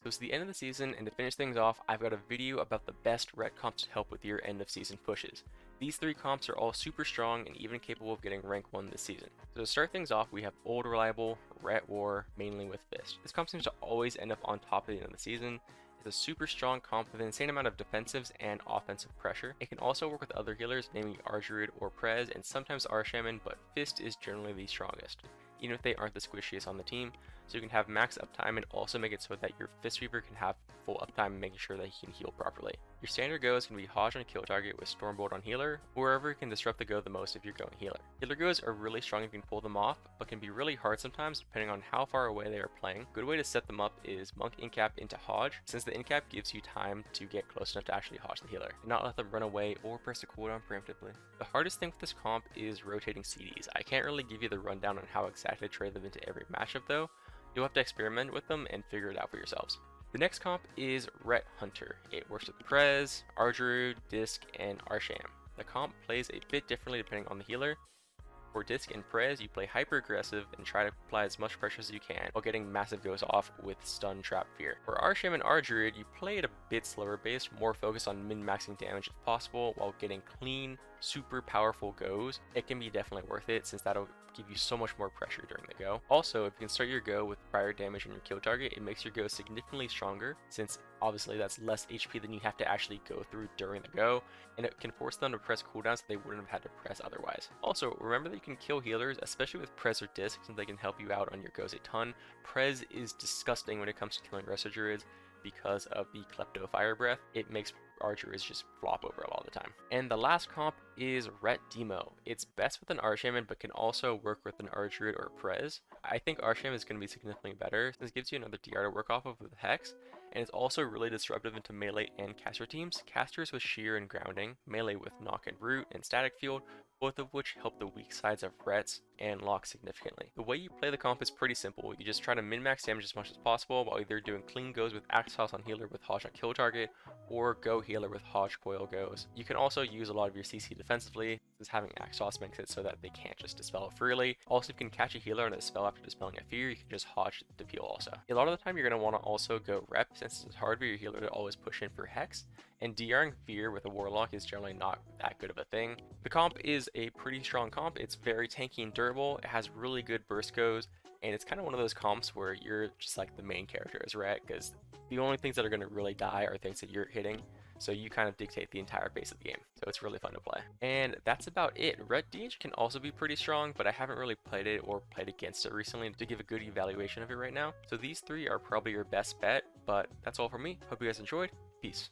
So it's the end of the season, and to finish things off, I've got a video about the best ret comps to help with your end of season pushes. These 3 comps are all super strong and even capable of getting rank 1 this season. So to start things off, we have Old Reliable, Ret War, mainly with Fist. This comp seems to always end up on top at the end of the season. It's a super strong comp with an insane amount of defensives and offensive pressure. It can also work with other healers, namely Argerid or Prez, and sometimes Arshaman, but Fist is generally the strongest, even if they aren't the squishiest on the team. So you can have max uptime and also make it so that your Fist Reaver can have full uptime, making sure that he can heal properly. Your standard goes can be Hodge on kill target with Stormbolt on healer, or wherever it can disrupt the go the most if you're going healer. Healer goes are really strong if you can pull them off, but can be really hard sometimes depending on how far away they are playing. Good way to set them up is Monk Incap into Hodge, since the Incap gives you time to get close enough to actually Hodge the healer, and not let them run away or press a cooldown preemptively. The hardest thing with this comp is rotating CDs. I can't really give you the rundown on how exactly to trade them into every matchup though. You'll have to experiment with them and figure it out for yourselves. The next comp is Ret Hunter. It works with Prez, Argeru, Disc, and Arsham. The comp plays a bit differently depending on the healer. For Disc and Prez, you play hyper aggressive and try to apply as much pressure as you can while getting massive goes off with Stun, Trap, Fear. For Arsham and Argerid, you play it a bit slower based, more focused on min-maxing damage if possible while getting clean, super powerful goes. It can be definitely worth it since that'll give you so much more pressure during the go. Also, if you can start your go with prior damage on your kill target, it makes your go significantly stronger since obviously that's less HP than you have to actually go through during the go, and it can force them to press cooldowns that they wouldn't have had to press otherwise. Also, remember that you can kill healers, especially with Prez or Disc, since they can help you out on your goes a ton. Prez is disgusting when it comes to killing Resto Druids because of the Klepto Fire Breath. It makes Archers just flop over all the time. And the last comp is Ret Demo. It's best with an Arshaman, but can also work with an Argerid or Prez. I think Arshaman is going to be significantly better since it gives you another DR to work off of with Hex, and it's also really disruptive into melee and caster teams. Casters with Shear and Grounding, melee with Knock and Root, and Static Field, both of which help the weak sides of Rets and Lock significantly. The way you play the comp is pretty simple. You just try to min-max damage as much as possible while either doing clean goes with Axe Toss on healer with Hodge on kill target, or go healer with Hodge coil goes. You can also use a lot of your CC defensively, since having Axe Toss makes it so that they can't just dispel it freely. Also, if you can catch a healer on a spell after dispelling a fear, you can just Hodge the peel also. A lot of the time you're going to want to also go rep, since it's hard for your healer to always push in for Hex, and DRing fear with a Warlock is generally not that good of a thing. The comp is a pretty strong comp. It's very tanky and durable, it has really good burst goes, and it's kind of one of those comps where you're just like the main characters, right? Because the only things that are going to really die are things that you're hitting, so you kind of dictate the entire pace of the game. So it's really fun to play. And that's about it. Ret DH can also be pretty strong, but I haven't really played it or played against it recently to give a good evaluation of it right now. So these 3 are probably your best bet, but that's all from me. Hope you guys enjoyed. Peace.